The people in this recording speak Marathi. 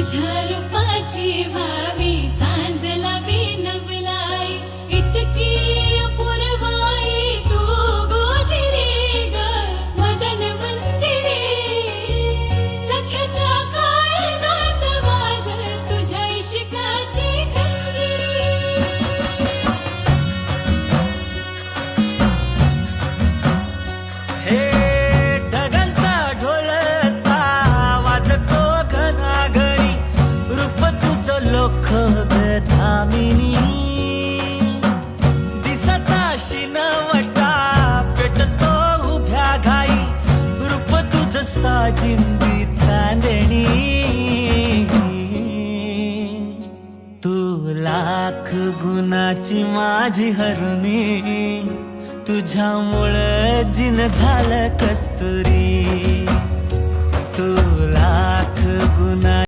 तुझ्या रूपाची व्हावी सांजला बिनवलाई इतकी अपूर्वाई तू गोजिरे ग मदन मंजिरे सख्याच्या काळजात वाज तुझ्या इश्काची खंजिरी हे ढगांचा ढोल वाजतो घनाघरी रूप तुझं लोख धामिनी दिसाचा शिनवटा पेटतो उभ्या घाई रूप तुझं साजिंदी चांदणी तू लाख गुणाची माझी हरुणी तुझ्यामुळं जिन झालं कस्तुरी तू लाख गुणा